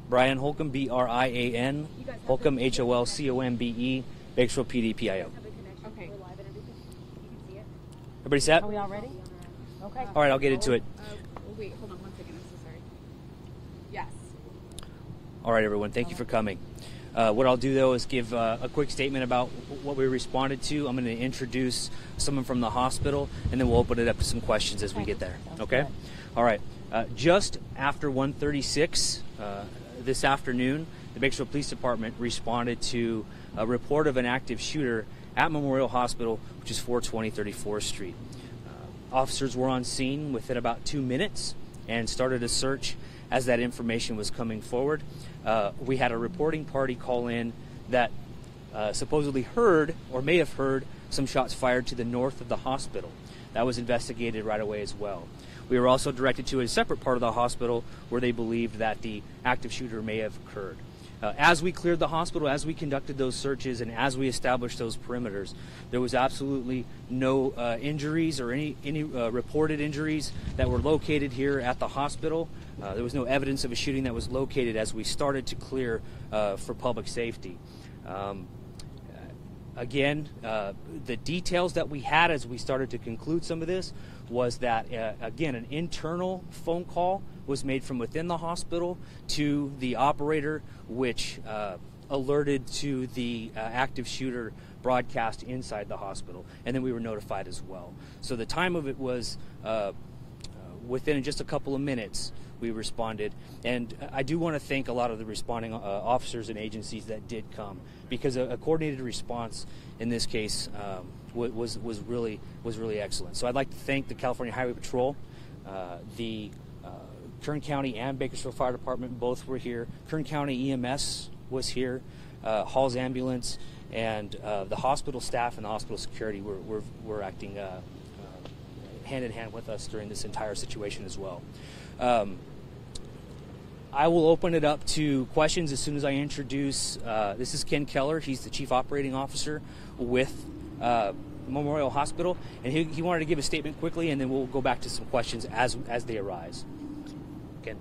Brian Holcomb, B-R-I-A-N, Holcomb, H-O-L-C-O-M-B-E, Bakersfield PD, P-I-O. Okay. Everybody set? Are we all ready? Okay. All right, I'll get into it. Wait, hold on 1 second. I'm so sorry. Yes. All right, everyone, thank you for coming. What I'll do, though, is give a quick statement about what we responded to. I'm going to introduce someone from the hospital, and then we'll open it up to some questions as we get there. Okay? All right. Just after 1:36 this afternoon, the Bakersfield Police Department responded to a report of an active shooter at Memorial Hospital, which is 420 34th Street. Officers were on scene within about 2 minutes and started a search as that information was coming forward. We had a reporting party call in that supposedly heard or may have heard some shots fired to the north of the hospital. That was investigated right away as well. We were also directed to a separate part of the hospital where they believed that the active shooter may have occurred. As we cleared the hospital, as we conducted those searches, and as we established those perimeters, there was absolutely no injuries or any reported injuries that were located here at the hospital. There was no evidence of a shooting that was located as we started to clear for public safety. Again, the details that we had as we started to conclude some of this was that, again, an internal phone call was made from within the hospital to the operator, which alerted to the active shooter broadcast inside the hospital, and then we were notified as well. So the time of it was within just a couple of minutes we responded, and I do want to thank a lot of the responding officers and agencies that did come, because a coordinated response in this case was really excellent. So I'd like to thank the California Highway Patrol, the Kern County and Bakersfield Fire Department both were here. Kern County EMS was here, Hall's Ambulance, and the hospital staff and the hospital security were acting hand in hand with us during this entire situation as well. I will open it up to questions as soon as I introduce. This is Ken Keller. He's the Chief Operating Officer with Memorial Hospital, and he wanted to give a statement quickly, and then we'll go back to some questions as they arise. Ken.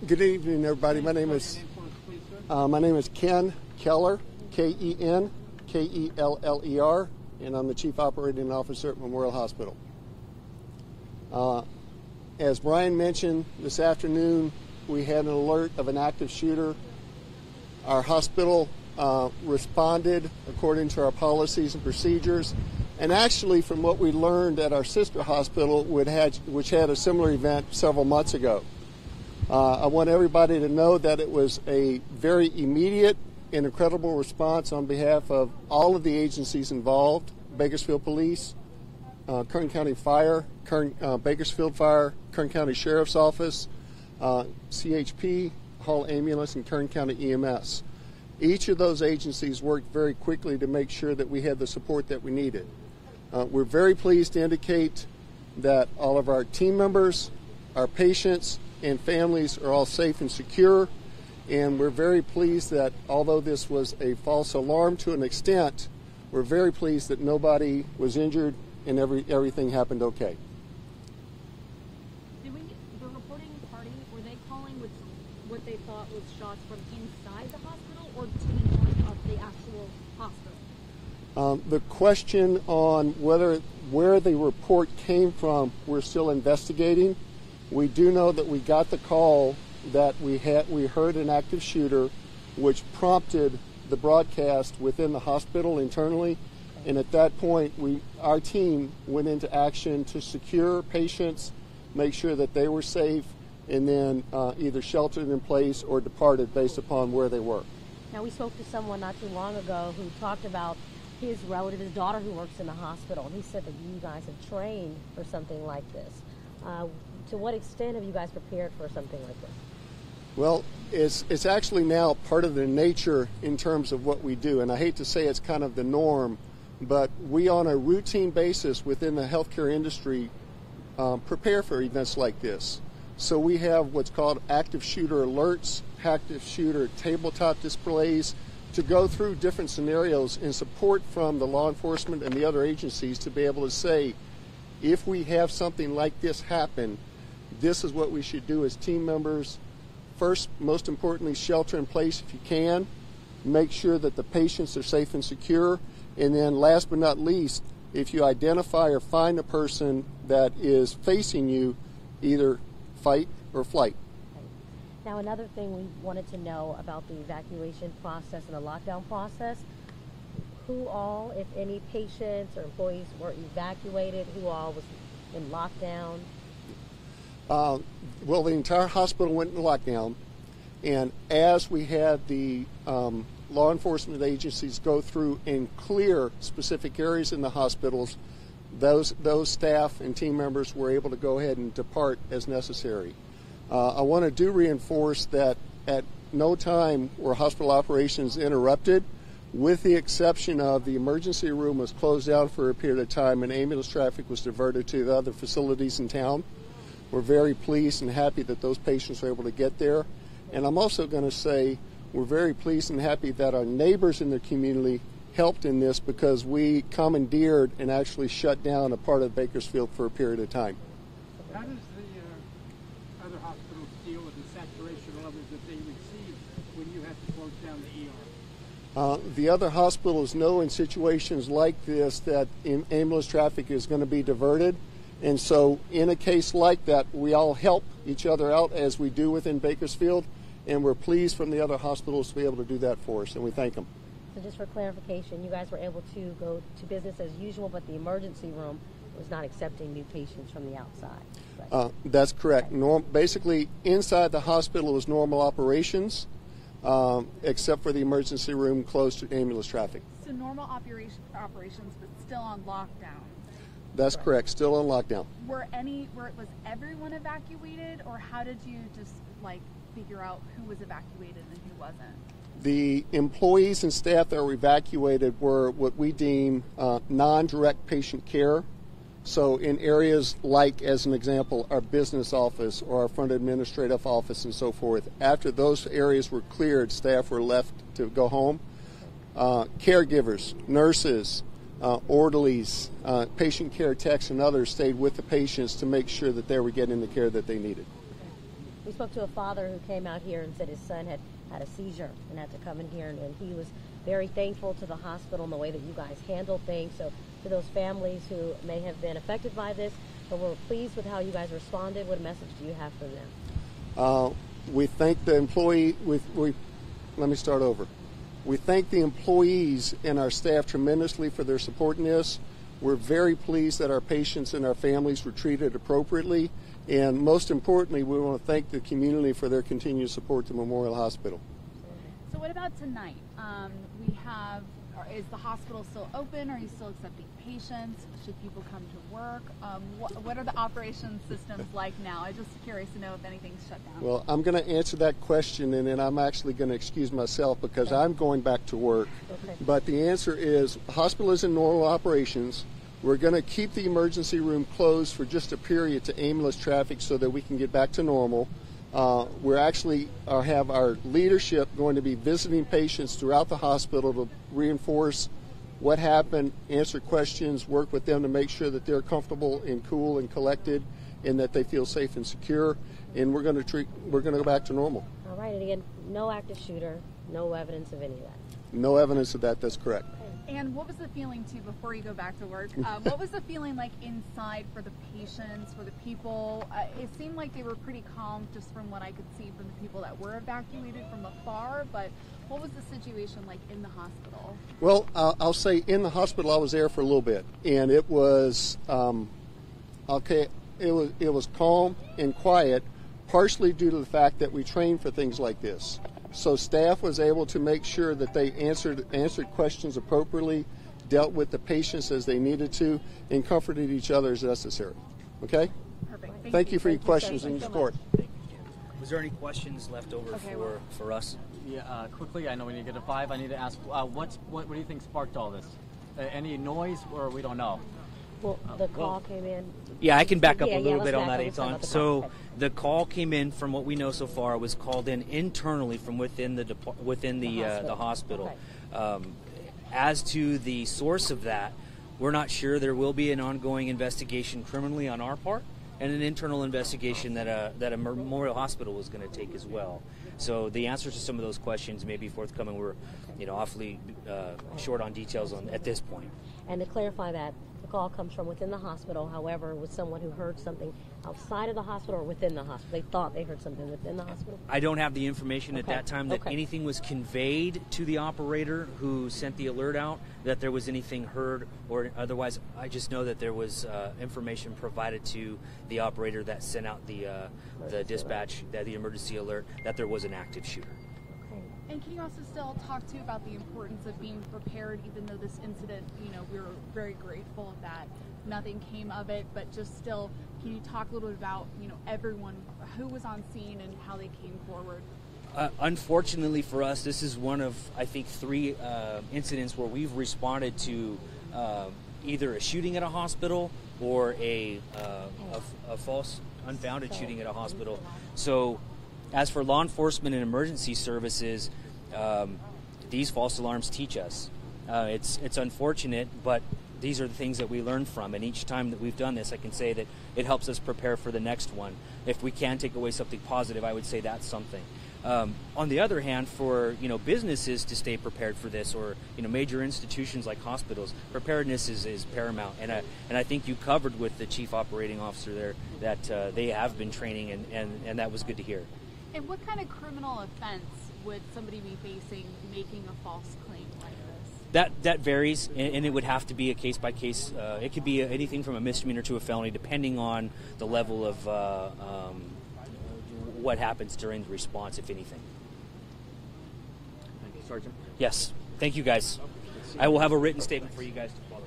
Good evening, everybody. My name is Ken Keller, K-E-N K-E-L-L-E-R, and I'm the Chief Operating Officer at Memorial Hospital. As Brian mentioned, this afternoon we had an alert of an active shooter. Our hospital responded according to our policies and procedures, and actually from what we learned at our sister hospital, which had a similar event several months ago. I want everybody to know that it was a very immediate and incredible response on behalf of all of the agencies involved: Bakersfield Police, Kern County Fire, Bakersfield Fire, Kern County Sheriff's Office, CHP, Hall Ambulance, and Kern County EMS. Each of those agencies worked very quickly to make sure that we had the support that we needed. We're very pleased to indicate that all of our team members, our patients, and families are all safe and secure. And we're very pleased that although this was a false alarm to an extent, we're very pleased that nobody was injured and everything happened okay. The reporting party, were they calling with what they thought was shots from inside the hospital or to the north of the actual hospital? The question on where the report came from, we're still investigating. We do know that we got the call that we heard an active shooter, which prompted the broadcast within the hospital internally, and at that point our team went into action to secure patients, make sure that they were safe, and then either sheltered in place or departed based upon where they were. Now, we spoke to someone not too long ago who talked about his relative, his daughter who works in the hospital, and he said that you guys have trained for something like this. To what extent have you guys prepared for something like this? Well, it's actually now part of the nature in terms of what we do, and I hate to say it's kind of the norm, but we on a routine basis within the healthcare industry prepare for events like this. So we have what's called active shooter alerts, active shooter tabletop displays, to go through different scenarios in support from the law enforcement and the other agencies to be able to say, if we have something like this happen, this is what we should do as team members. First, most importantly, shelter in place if you can. Make sure that the patients are safe and secure. And then last but not least, if you identify or find a person that is facing you, either fight or flight. Now, another thing we wanted to know about the evacuation process and the lockdown process, who all, if any, patients or employees were evacuated, who all was in lockdown? Well, the entire hospital went into lockdown, and as we had the law enforcement agencies go through and clear specific areas in the hospitals, those staff and team members were able to go ahead and depart as necessary. I want to reinforce that at no time were hospital operations interrupted, with the exception of the emergency room was closed down for a period of time and ambulance traffic was diverted to the other facilities in town. We're very pleased and happy that those patients were able to get there. And I'm also going to say we're very pleased and happy that our neighbors in the community helped in this, because we commandeered and actually shut down a part of Bakersfield for a period of time. How does the other hospitals deal with the saturation levels that they receive when you have to close down the ER? The other hospitals know in situations like this that ambulance traffic is going to be diverted. And so in a case like that, we all help each other out as we do within Bakersfield. And we're pleased from the other hospitals to be able to do that for us, and we thank them. So just for clarification, you guys were able to go to business as usual, but the emergency room was not accepting new patients from the outside. Right? That's correct. Basically, inside the hospital was normal operations, except for the emergency room closed to ambulance traffic. So normal operations, but still on lockdown. That's correct. Still on lockdown. Was everyone evacuated, or how did you just figure out who was evacuated and who wasn't? The employees and staff that were evacuated were what we deem non-direct patient care. So in areas like, as an example, our business office or our front administrative office and so forth, after those areas were cleared, staff were left to go home. Caregivers, nurses, orderlies, patient care techs, and others stayed with the patients to make sure that they were getting the care that they needed. We spoke to a father who came out here and said his son had a seizure and had to come in here, and he was very thankful to the hospital and the way that you guys handled things. So to those families who may have been affected by this, but were pleased with how you guys responded, what message do you have for them? We thank the employee. Let me start over. We thank the employees and our staff tremendously for their support in this. We're very pleased that our patients and our families were treated appropriately. And most importantly, we want to thank the community for their continued support to Memorial Hospital. So what about tonight? Is the hospital still open? Are you still accepting patients? Should people come to work? What are the operation systems like now? I'm just curious to know if anything's shut down. Well, I'm going to answer that question, and then I'm actually going to excuse myself because I'm going back to work. Okay. But the answer is the hospital is in normal operations. We're going to keep the emergency room closed for just a period to ambulance traffic so that we can get back to normal. We're actually have our leadership going to be visiting patients throughout the hospital to reinforce what happened, answer questions, work with them to make sure that they're comfortable and cool and collected and that they feel safe and secure. And we're going to go back to normal. All right, and again, no active shooter, no evidence of any of that. No evidence of that. That's correct. And what was the feeling, too, before you go back to work? What was the feeling like inside for the patients, for the people? It seemed like they were pretty calm just from what I could see from the people that were evacuated from afar, but what was the situation like in the hospital? Well, I'll say in the hospital I was there for a little bit, and it was, it was calm and quiet, partially due to the fact that we train for things like this. So staff was able to make sure that they answered questions appropriately, dealt with the patients as they needed to, and comforted each other as necessary. Okay? Perfect. Thank you for your questions and your support. Was there any questions left over for us? Yeah, quickly, I know we need to get to 5. I need to ask, what do you think sparked all this? Any noise, or we don't know? Well, the call came in. Yeah, I can back up a little bit on that, Eitan. Eitan. So the call came in, from what we know so far, was called in internally from within the hospital. Okay. As to the source of that, we're not sure. There will be an ongoing investigation criminally on our part, and an internal investigation that a Memorial Hospital was going to take as well. So the answers to some of those questions may be forthcoming. We're, awfully short on details at this point. And to clarify that, the call comes from within the hospital. However, with someone who heard something outside of the hospital or within the hospital, they thought they heard something within the hospital. I don't have the information at Okay. that time that Okay. anything was conveyed to the operator who sent the alert out, that there was anything heard or otherwise. I just know that there was information provided to the operator that sent out the dispatch, the emergency alert, that there was an active shooter. Okay. And can you also still talk to about the importance of being prepared, even though this incident, we were very grateful that nothing came of it, but just still, can you talk a little bit about, everyone who was on scene and how they came forward? Unfortunately for us, this is one of, I think, 3 incidents where we've responded to either a shooting at a hospital or a false, unfounded shooting at a hospital. So as for law enforcement and emergency services, these false alarms teach us. It's unfortunate, but these are the things that we learn from, and each time that we've done this, I can say that it helps us prepare for the next one. If we can take away something positive, I would say that's something. On the other hand, for businesses to stay prepared for this, or major institutions like hospitals, preparedness is paramount. And I think you covered with the chief operating officer there that they have been training, and that was good to hear. And what kind of criminal offense would somebody be facing making a false claim like this? That varies, and it would have to be a case by case. It could be anything from a misdemeanor to a felony, depending on the level of what happens during the response, if anything. Thank you, Sergeant. Yes. Thank you, guys. I will have a written statement for you guys to follow.